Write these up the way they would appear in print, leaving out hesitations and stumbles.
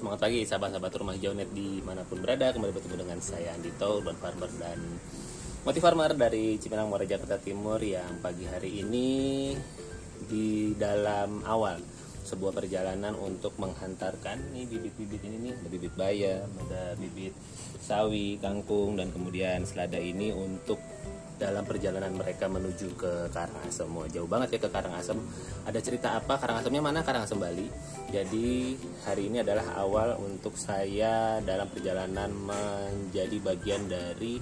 Semangat pagi sahabat-sahabat rumah hijau net dimanapun berada. Kembali bertemu dengan saya Andito, urban farmer dan motifarmer dari Cipinang Muara Jakarta Timur, yang pagi hari ini di dalam awal sebuah perjalanan untuk menghantarkan nih bibit-bibit ini nih, ada bibit bayam, ada bibit sawi, kangkung, dan kemudian selada ini untuk dalam perjalanan mereka menuju ke Karangasem. Jauh banget ya ke Karangasem. Ada cerita apa? Karangasemnya mana? Karangasem Bali. Jadi hari ini adalah awal untuk saya dalam perjalanan menjadi bagian dari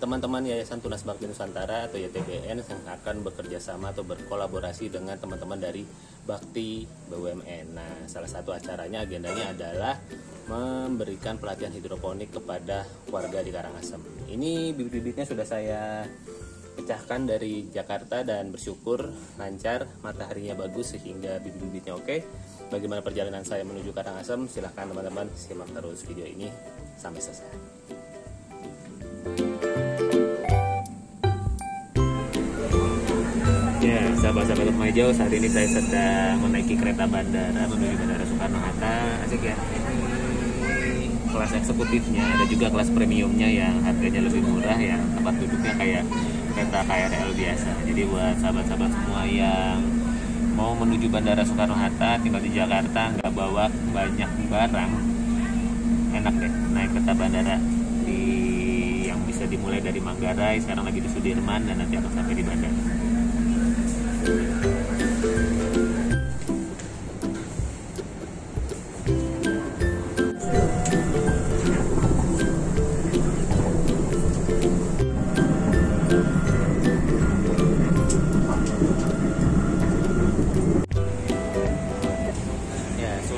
teman-teman Yayasan Tunas Bakti Nusantara atau YTBN yang akan bekerja sama atau berkolaborasi dengan teman-teman dari Bakti BUMN. Nah, salah satu acaranya agendanya adalah memberikan pelatihan hidroponik kepada warga di Karangasem. Ini bibit-bibitnya sudah saya pecahkan dari Jakarta dan bersyukur lancar, mataharinya bagus sehingga bibit-bibitnya oke. Bagaimana perjalanan saya menuju Karangasem? Silahkan teman-teman simak terus video ini sampai selesai. Ya, sahabat-sahabat rumah hijau, saat ini saya sedang menaiki kereta bandara menuju Bandara Soekarno-Hatta. Asik ya. Kelas eksekutifnya, ada juga kelas premiumnya yang harganya lebih murah, yang tempat duduknya kayak kereta KRL biasa. Jadi buat sahabat-sahabat semua yang mau menuju Bandara Soekarno-Hatta, tinggal di Jakarta, nggak bawa banyak barang, enak deh naik kereta bandara yang bisa dimulai dari Manggarai, sekarang lagi di Sudirman, dan nanti akan sampai di bandara.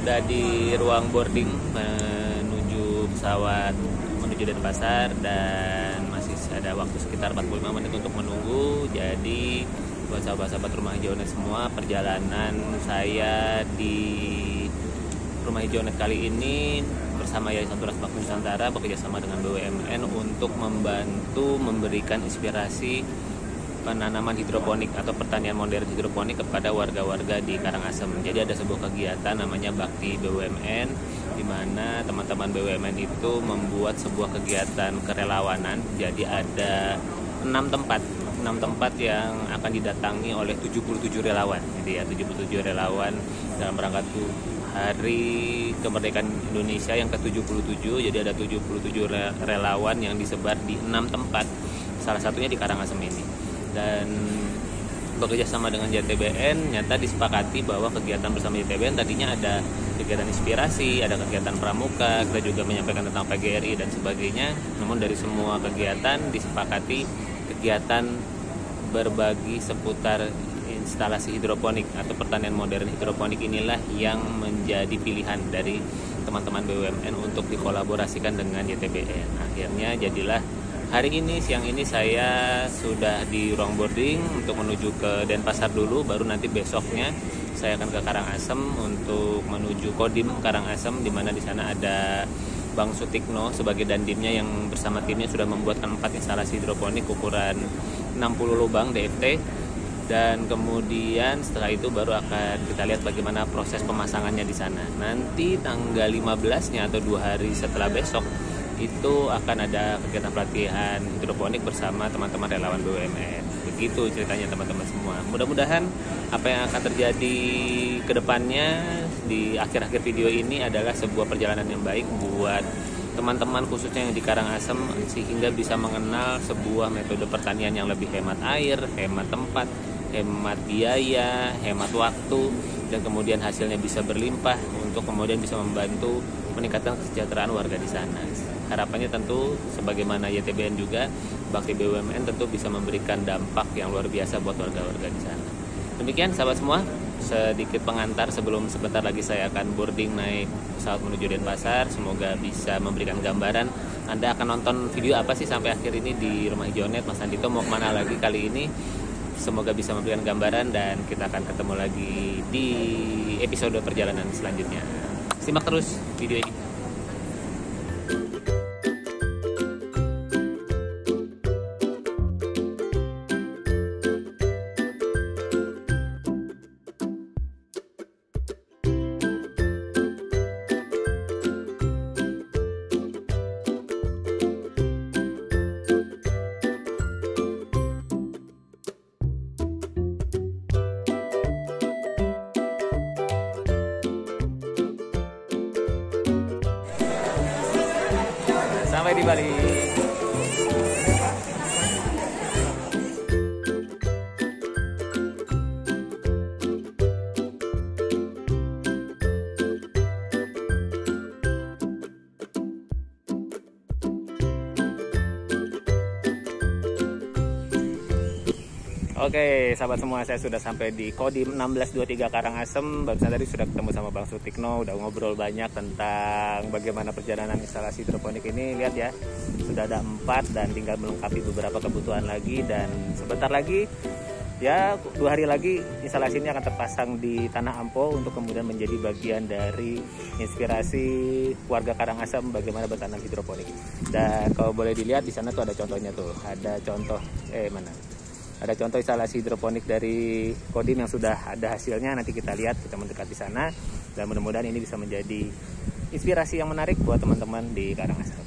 Sudah di ruang boarding menuju pesawat menuju Denpasar, dan masih ada waktu sekitar 45 menit untuk menunggu. Jadi buat sahabat-sahabat rumah hijau net semua, perjalanan saya di rumah hijau net kali ini bersama Yayasan Tunas Bakti Nusantara bekerjasama dengan BUMN untuk membantu memberikan inspirasi penanaman hidroponik atau pertanian modern hidroponik kepada warga-warga di Karangasem. Jadi ada sebuah kegiatan namanya Bakti BUMN, di mana teman-teman BUMN itu membuat sebuah kegiatan kerelawanan. Jadi ada 6 tempat yang akan didatangi oleh 77 relawan. Jadi ya 77 relawan dalam rangka Hari Kemerdekaan Indonesia yang ke-77. Jadi ada 77 relawan yang disebar di 6 tempat. Salah satunya di Karangasem ini. Dan bekerja sama dengan JTBN, nyata disepakati bahwa kegiatan bersama JTBN tadinya ada kegiatan inspirasi, ada kegiatan pramuka, kita juga menyampaikan tentang PGRI dan sebagainya. Namun dari semua kegiatan disepakati kegiatan berbagi seputar instalasi hidroponik atau pertanian modern hidroponik inilah yang menjadi pilihan dari teman-teman BUMN untuk dikolaborasikan dengan JTBN. Akhirnya jadilah hari ini, siang ini saya sudah di ruang boarding untuk menuju ke Denpasar dulu, baru nanti besoknya saya akan ke Karangasem untuk menuju Kodim Karangasem, di mana di sana ada Bang Sutikno sebagai dandimnya yang bersama timnya sudah membuatkan 4 instalasi hidroponik ukuran 60 lubang DFT. Dan kemudian setelah itu baru akan kita lihat bagaimana proses pemasangannya di sana. Nanti tanggal 15-nya atau 2 hari setelah besok itu akan ada kegiatan pelatihan hidroponik bersama teman-teman relawan BUMN. Begitu ceritanya teman-teman semua. Mudah-mudahan apa yang akan terjadi ke depannya di akhir-akhir video ini adalah sebuah perjalanan yang baik buat teman-teman khususnya yang di Karangasem, sehingga bisa mengenal sebuah metode pertanian yang lebih hemat air, hemat tempat, hemat biaya, hemat waktu, dan kemudian hasilnya bisa berlimpah untuk kemudian bisa membantu meningkatkan kesejahteraan warga di sana. Harapannya tentu sebagaimana YTBN juga, Bakti BUMN tentu bisa memberikan dampak yang luar biasa buat warga-warga di sana. Demikian sahabat semua, sedikit pengantar sebelum sebentar lagi saya akan boarding naik pesawat menuju Denpasar. Semoga bisa memberikan gambaran Anda akan nonton video apa sih sampai akhir ini di Rumah Hijau Net. Mas Andito mau kemana lagi kali ini? Semoga bisa memberikan gambaran, dan kita akan ketemu lagi di episode perjalanan selanjutnya. Simak terus video ini. sampai di Bali. Oke, sahabat semua, saya sudah sampai di Kodim 1623 Karangasem. Barusan tadi sudah ketemu sama Bang Sutikno, udah ngobrol banyak tentang bagaimana perjalanan instalasi hidroponik ini. Lihat ya, sudah ada 4 dan tinggal melengkapi beberapa kebutuhan lagi. Dan sebentar lagi, ya 2 hari lagi instalasi ini akan terpasang di Tanah Ampo untuk kemudian menjadi bagian dari inspirasi warga Karangasem bagaimana bertanam hidroponik. Dan kalau boleh dilihat di sana tuh ada contohnya tuh, ada contoh Ada contoh instalasi hidroponik dari Kodim yang sudah ada hasilnya. Nanti kita lihat, kita mendekat di sana. Dan mudah-mudahan ini bisa menjadi inspirasi yang menarik buat teman-teman di Karangasem.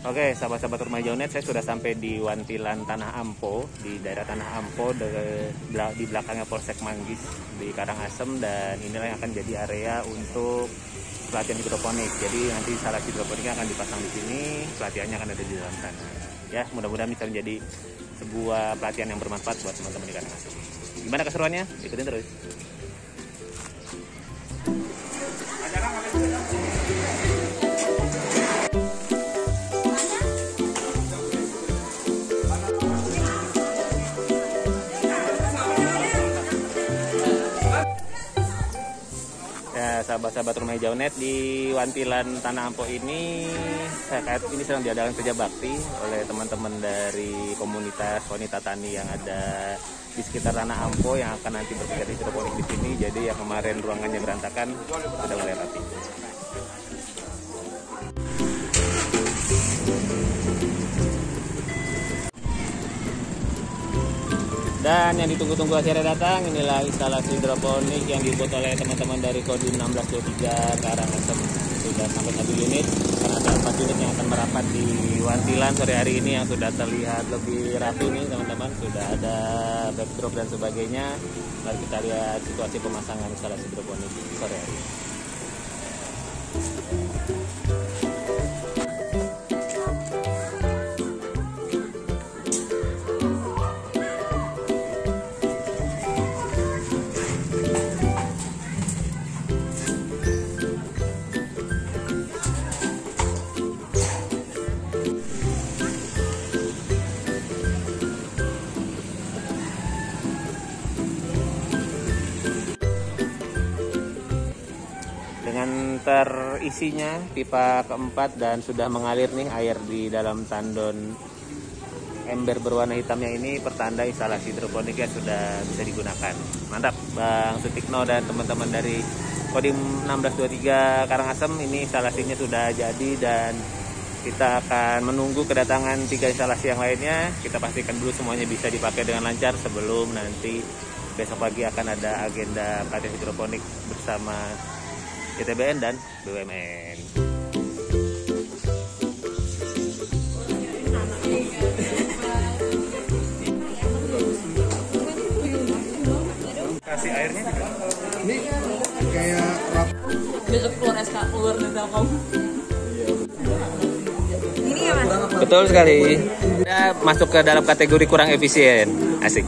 Oke, sahabat-sahabat Rumah Hijau.net, saya sudah sampai di Wantilan Tanah Ampo, di daerah Tanah Ampo, di belakangnya Polsek Manggis di Karangasem. Dan inilah yang akan jadi area untuk pelatihan hidroponik. Jadi nanti instalasi hidroponiknya akan dipasang di sini, pelatihannya akan ada di dalam sana. Ya, mudah-mudahan bisa menjadi sebuah pelatihan yang bermanfaat buat teman-teman di Karangasem. Gimana keseruannya? Ikutin terus. Sahabat-sahabat Rumah Hijau.net, di Wantilan Tanah Ampo ini sedang diadakan kerja bakti oleh teman-teman dari komunitas wanita tani yang ada di sekitar Tanah Ampo yang akan nanti berkegiatan hidroponik di sini. Jadi yang kemarin ruangannya berantakan sudah mulai rapi. Dan yang ditunggu-tunggu akhirnya datang, inilah instalasi hidroponik yang dibuat oleh teman-teman dari Kodim 1623 Karangasem. Sudah sampai 1 unit, karena ada 4 unit yang akan merapat di Wantilan sore hari ini yang sudah terlihat lebih rapi nih teman-teman. Sudah ada backdrop dan sebagainya. Mari kita lihat situasi pemasangan instalasi hidroponik sore hari ini. Dengan terisinya pipa keempat dan sudah mengalir nih air di dalam tandon ember berwarna hitamnya ini, pertanda instalasi hidroponiknya sudah bisa digunakan. Mantap Bang Sutikno dan teman-teman dari Kodim 1623 Karangasem. Ini instalasinya sudah jadi dan kita akan menunggu kedatangan 3 instalasi yang lainnya. Kita pastikan dulu semuanya bisa dipakai dengan lancar sebelum nanti besok pagi akan ada agenda pelatihan hidroponik bersama ITBN dan BUMN. Kasih airnya ini kayak besok keluar SK keluar dari Telkom. Ini ya Mas? Betul sekali. Kita masuk ke dalam kategori kurang efisien. Asik.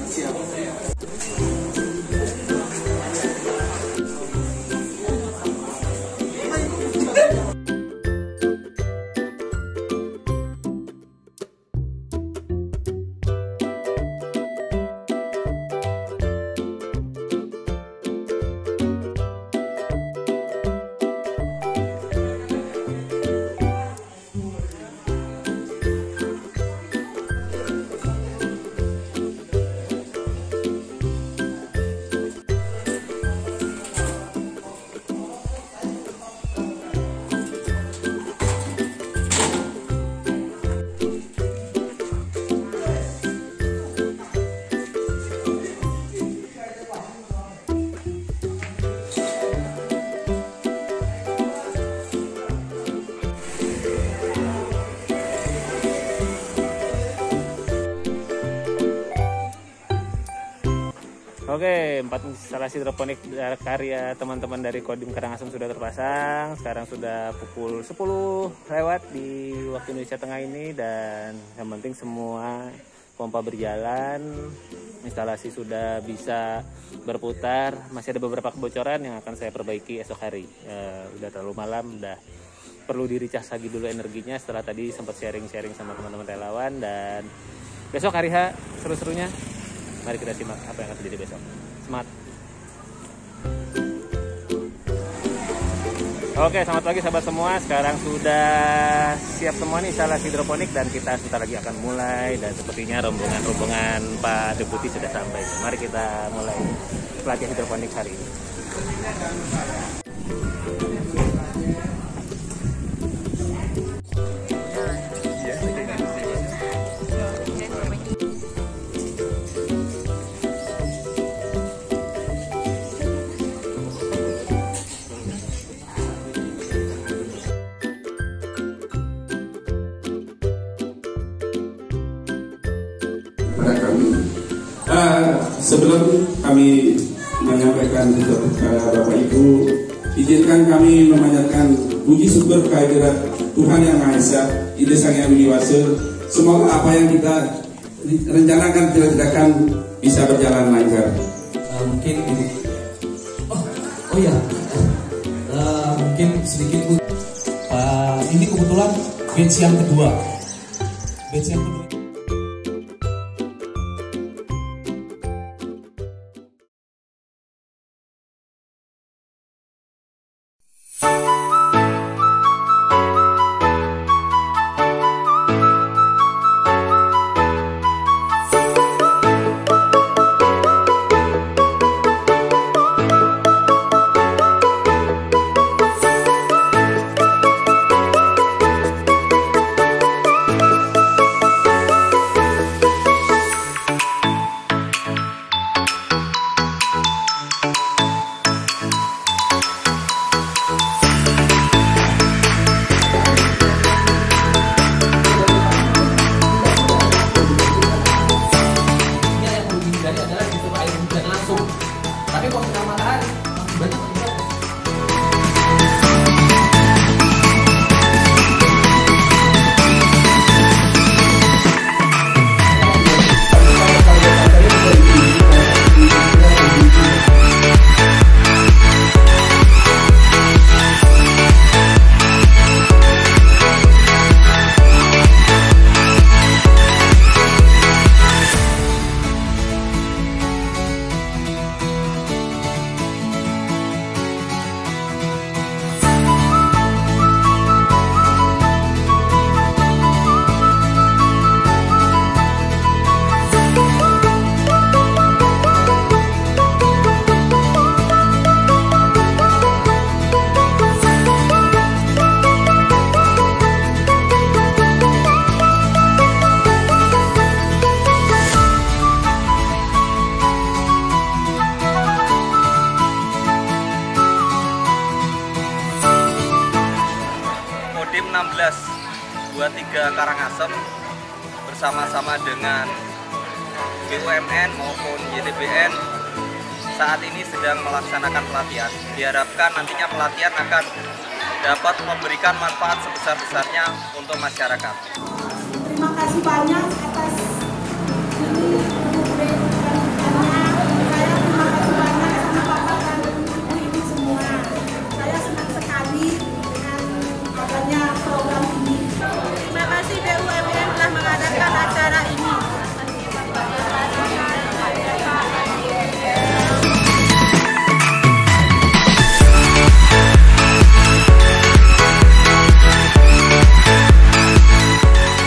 Oke, 4 instalasi hidroponik karya teman-teman dari Kodim Karangasem sudah terpasang. Sekarang sudah pukul 10 lewat di waktu Indonesia Tengah ini, dan yang penting semua pompa berjalan, instalasi sudah bisa berputar. Masih ada beberapa kebocoran yang akan saya perbaiki esok hari. Udah terlalu malam, udah perlu diricas lagi dulu energinya setelah tadi sempat sharing-sharing sama teman-teman relawan. Dan besok hari H seru-serunya, mari kita simak apa yang akan terjadi besok. Semangat. Oke, selamat pagi sahabat semua. Sekarang sudah siap semua nih instalasi hidroponik, dan kita sebentar lagi akan mulai. Dan sepertinya rombongan Pak Deputi sudah sampai. Mari kita mulai pelatihan hidroponik hari ini. Sebelum kami menyampaikan sesuatu kepada Bapak Ibu, izinkan kami memanjatkan puji syukur kehadirat Tuhan Yang Maha Esa, Ide Sang Hyang Widi Wase. Semoga apa yang kita rencanakan tidak bisa berjalan lancar. Mungkin mungkin sedikit Bu. Ini kebetulan batch yang kedua. Kodim 1623 Karangasem bersama-sama dengan BUMN maupun YTBN saat ini sedang melaksanakan pelatihan. Diharapkan nantinya pelatihan akan dapat memberikan manfaat sebesar-besarnya untuk masyarakat. Terima kasih banyak atas ini.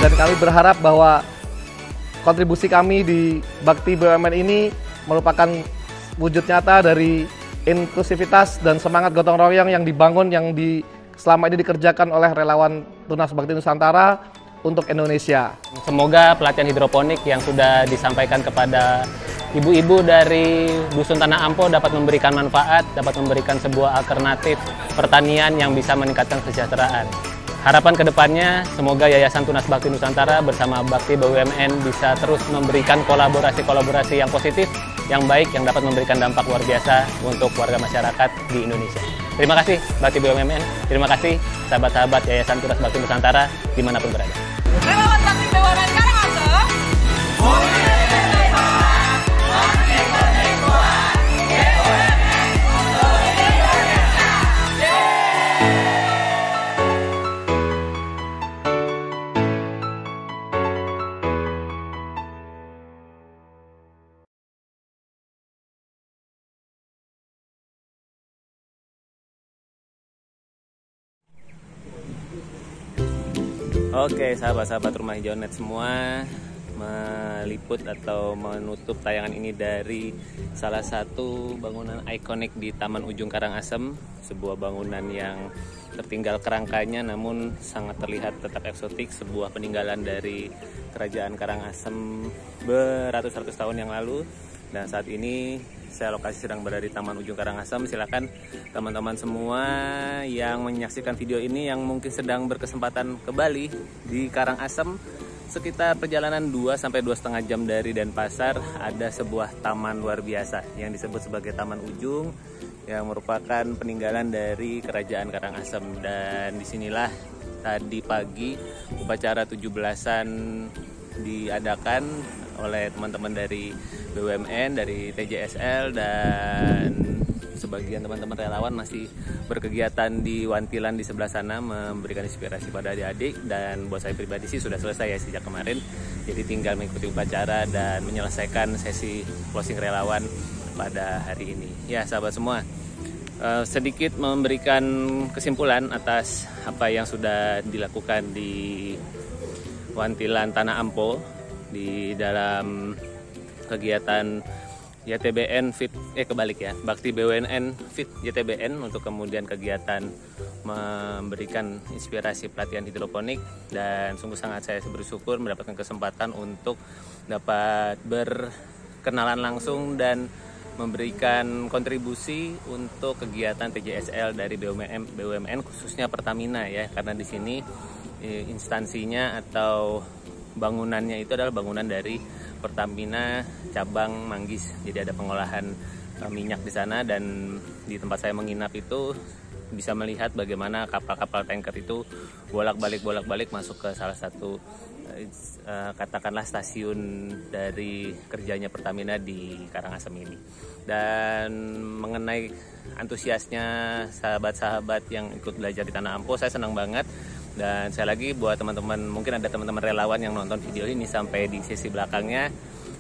Dan kami berharap bahwa kontribusi kami di Bakti BUMN ini merupakan wujud nyata dari inklusivitas dan semangat gotong royong yang dibangun, yang selama ini dikerjakan oleh relawan Tunas Bakti Nusantara untuk Indonesia. Semoga pelatihan hidroponik yang sudah disampaikan kepada ibu-ibu dari Dusun Tanah Ampo dapat memberikan manfaat, dapat memberikan sebuah alternatif pertanian yang bisa meningkatkan kesejahteraan. Harapan kedepannya, semoga Yayasan Tunas Bakti Nusantara bersama Bakti BUMN bisa terus memberikan kolaborasi-kolaborasi yang positif yang baik yang dapat memberikan dampak luar biasa untuk warga masyarakat di Indonesia. Terima kasih Bakti BUMN, terima kasih sahabat-sahabat Yayasan Tunas Bakti Nusantara dimanapun berada. Relawan Bakti BUMN Karangasem. Oke, sahabat-sahabat Rumah Hijau Net semua, meliput atau menutup tayangan ini dari salah satu bangunan ikonik di Taman Ujung Karangasem, sebuah bangunan yang tertinggal kerangkanya namun sangat terlihat tetap eksotik, sebuah peninggalan dari Kerajaan Karangasem beratus-ratus tahun yang lalu. Dan saat ini saya lokasi sedang berada di Taman Ujung Karangasem. Silakan teman-teman semua yang menyaksikan video ini yang mungkin sedang berkesempatan ke Bali di Karangasem, sekitar perjalanan 2-2,5 jam dari Denpasar, ada sebuah taman luar biasa yang disebut sebagai Taman Ujung yang merupakan peninggalan dari Kerajaan Karangasem. Dan disinilah tadi pagi upacara 17-an diadakan oleh teman-teman dari BUMN, dari TJSL, dan sebagian teman-teman relawan masih berkegiatan di Wantilan di sebelah sana memberikan inspirasi pada adik-adik. Dan buat saya pribadi sih sudah selesai ya sejak kemarin, jadi tinggal mengikuti upacara dan menyelesaikan sesi closing relawan pada hari ini. Ya sahabat semua, sedikit memberikan kesimpulan atas apa yang sudah dilakukan di Wantilan Tanah Ampo di dalam kegiatan YTBN Fit Bakti BUMN Fit YTBN, untuk kemudian kegiatan memberikan inspirasi pelatihan hidroponik. Dan sungguh sangat saya bersyukur mendapatkan kesempatan untuk dapat berkenalan langsung dan memberikan kontribusi untuk kegiatan TJSL dari BUMN khususnya Pertamina ya, karena di sini instansinya atau bangunannya itu adalah bangunan dari Pertamina cabang Manggis. Jadi ada pengolahan minyak di sana, dan di tempat saya menginap itu bisa melihat bagaimana kapal-kapal tanker itu bolak-balik masuk ke salah satu katakanlah stasiun dari kerjanya Pertamina di Karangasem ini. Dan mengenai antusiasnya sahabat-sahabat yang ikut belajar di Tanah Ampo, saya senang banget. Dan saya lagi buat teman-teman, mungkin ada teman-teman relawan yang nonton video ini sampai di sesi belakangnya,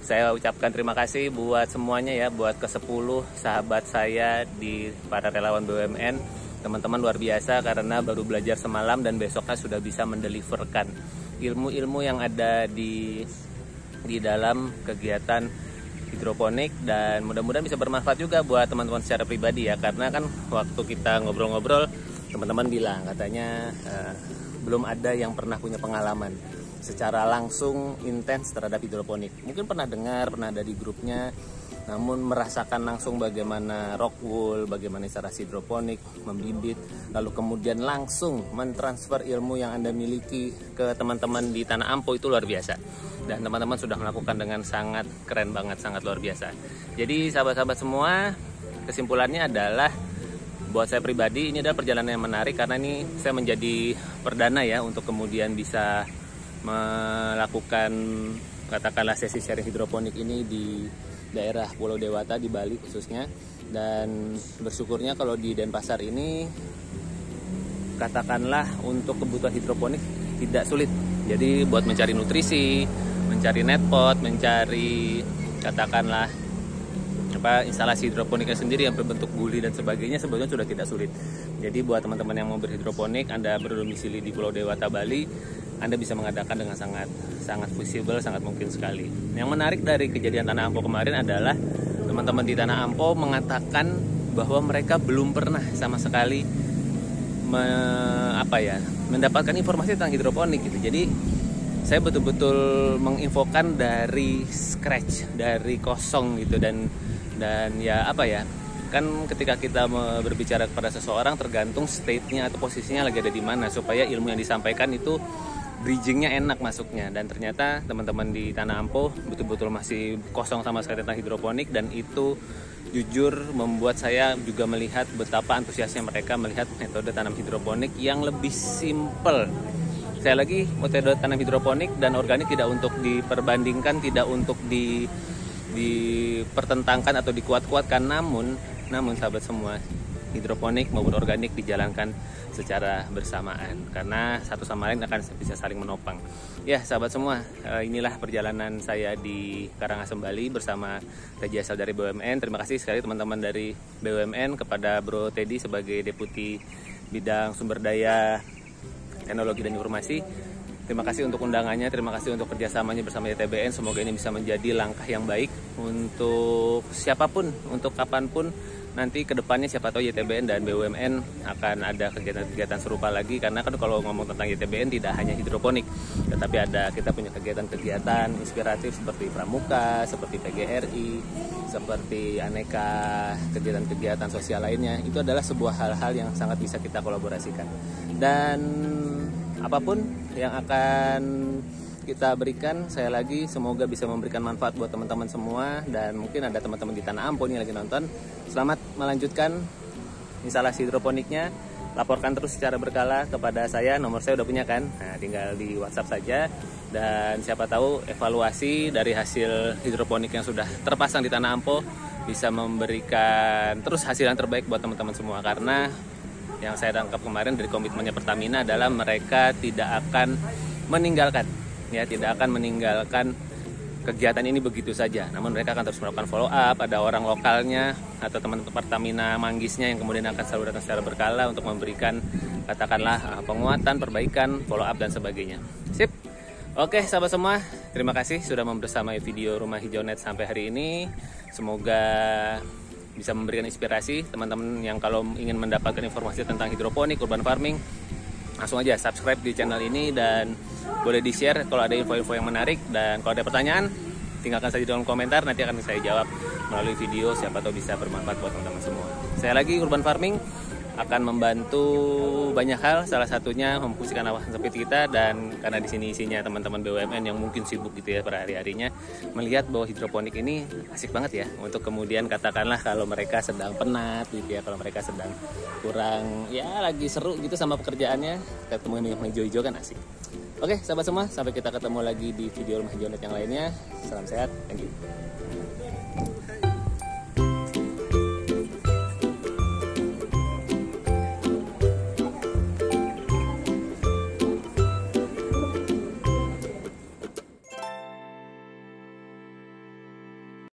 saya ucapkan terima kasih buat semuanya ya, buat ke-10 sahabat saya di para relawan BUMN. Teman-teman luar biasa karena baru belajar semalam dan besoknya sudah bisa mendeliverkan ilmu-ilmu yang ada di dalam kegiatan hidroponik, dan mudah-mudahan bisa bermanfaat juga buat teman-teman secara pribadi ya, karena kan waktu kita ngobrol-ngobrol teman-teman bilang katanya belum ada yang pernah punya pengalaman secara langsung intens terhadap hidroponik. Mungkin pernah dengar, pernah ada di grupnya, namun merasakan langsung bagaimana rock wool, bagaimana instalasi hidroponik, membibit, lalu kemudian langsung mentransfer ilmu yang Anda miliki ke teman-teman di Tanah Ampo itu luar biasa. Dan teman-teman sudah melakukan dengan sangat keren banget, sangat luar biasa. Jadi sahabat-sahabat semua, kesimpulannya adalah buat saya pribadi ini adalah perjalanan yang menarik, karena ini saya menjadi perdana ya untuk kemudian bisa melakukan katakanlah sesi sharing hidroponik ini di daerah Pulau Dewata di Bali khususnya. Dan bersyukurnya kalau di Denpasar ini katakanlah untuk kebutuhan hidroponik tidak sulit. Jadi buat mencari nutrisi, mencari netpot, mencari katakanlah instalasi hidroponiknya sendiri yang berbentuk guli dan sebagainya sebetulnya sudah tidak sulit. Jadi buat teman-teman yang mau berhidroponik, Anda berdomisili di Pulau Dewata Bali, Anda bisa mengadakan dengan sangat visible, sangat mungkin sekali. Yang menarik dari kejadian Tanah Ampo kemarin adalah teman-teman di Tanah Ampo mengatakan bahwa mereka belum pernah sama sekali mendapatkan informasi tentang hidroponik gitu. Jadi saya betul-betul menginfokan dari scratch, dari kosong gitu. Dan ya kan ketika kita berbicara kepada seseorang tergantung state-nya atau posisinya lagi ada di mana, supaya ilmu yang disampaikan itu bridgingnya enak masuknya, dan ternyata teman-teman di Tanah Ampo betul-betul masih kosong sama sekali tentang hidroponik, dan itu jujur membuat saya juga melihat betapa antusiasnya mereka melihat metode tanam hidroponik yang lebih simple. Saya lagi metode tanam hidroponik dan organik tidak untuk diperbandingkan, tidak untuk dipertentangkan atau dikuat-kuatkan, namun sahabat semua, hidroponik maupun organik dijalankan secara bersamaan karena satu sama lain akan bisa saling menopang. Ya sahabat semua, inilah perjalanan saya di Karangasem Bali bersama Teji asal dari BUMN. Terima kasih sekali teman-teman dari BUMN kepada Bro Teddy sebagai Deputi Bidang Sumber Daya Teknologi dan Informasi. Terima kasih untuk undangannya, terima kasih untuk kerjasamanya bersama YTBN. Semoga ini bisa menjadi langkah yang baik untuk siapapun, untuk kapanpun nanti kedepannya, siapa tahu YTBN dan BUMN akan ada kegiatan-kegiatan serupa lagi. Karena kan kalau ngomong tentang YTBN tidak hanya hidroponik, tetapi kita punya kegiatan-kegiatan inspiratif seperti Pramuka, seperti PGRI, seperti aneka kegiatan-kegiatan sosial lainnya. Itu adalah sebuah hal-hal yang sangat bisa kita kolaborasikan. Dan apapun yang akan kita berikan, saya lagi semoga bisa memberikan manfaat buat teman-teman semua. Dan mungkin ada teman-teman di Tanah Ampo nih lagi nonton, selamat melanjutkan instalasi hidroponiknya. Laporkan terus secara berkala kepada saya, nomor saya udah punya kan, nah tinggal di WhatsApp saja. Dan siapa tahu evaluasi dari hasil hidroponik yang sudah terpasang di Tanah Ampo bisa memberikan terus hasil yang terbaik buat teman-teman semua. Karena yang saya tangkap kemarin dari komitmennya Pertamina adalah mereka tidak akan meninggalkan kegiatan ini begitu saja. Namun mereka akan terus melakukan follow up. Ada orang lokalnya atau teman Pertamina Manggisnya yang kemudian akan selalu datang secara berkala untuk memberikan katakanlah penguatan, perbaikan, follow up dan sebagainya. Sip. Oke sahabat semua, terima kasih sudah membersamai video Rumah Hijau Net sampai hari ini. Semoga bisa memberikan inspirasi teman-teman yang kalau ingin mendapatkan informasi tentang hidroponik, urban farming, langsung aja subscribe di channel ini dan boleh di-share kalau ada info-info yang menarik. Dan kalau ada pertanyaan, tinggalkan saja di kolom komentar, nanti akan saya jawab melalui video, siapa tahu bisa bermanfaat buat teman-teman semua. Saya lagi urban farming akan membantu banyak hal, salah satunya memfungsikan kawasan sempit kita. Dan karena di sini isinya teman-teman BUMN yang mungkin sibuk gitu ya per hari-harinya, melihat bahwa hidroponik ini asik banget ya untuk kemudian katakanlah kalau mereka sedang penat gitu ya, kalau mereka sedang kurang ya lagi seru gitu sama pekerjaannya, ketemu yang hijau-hijau kan asik. Oke sahabat semua, sampai kita ketemu lagi di video Rumah Hijau Net yang lainnya. Salam sehat, thank you.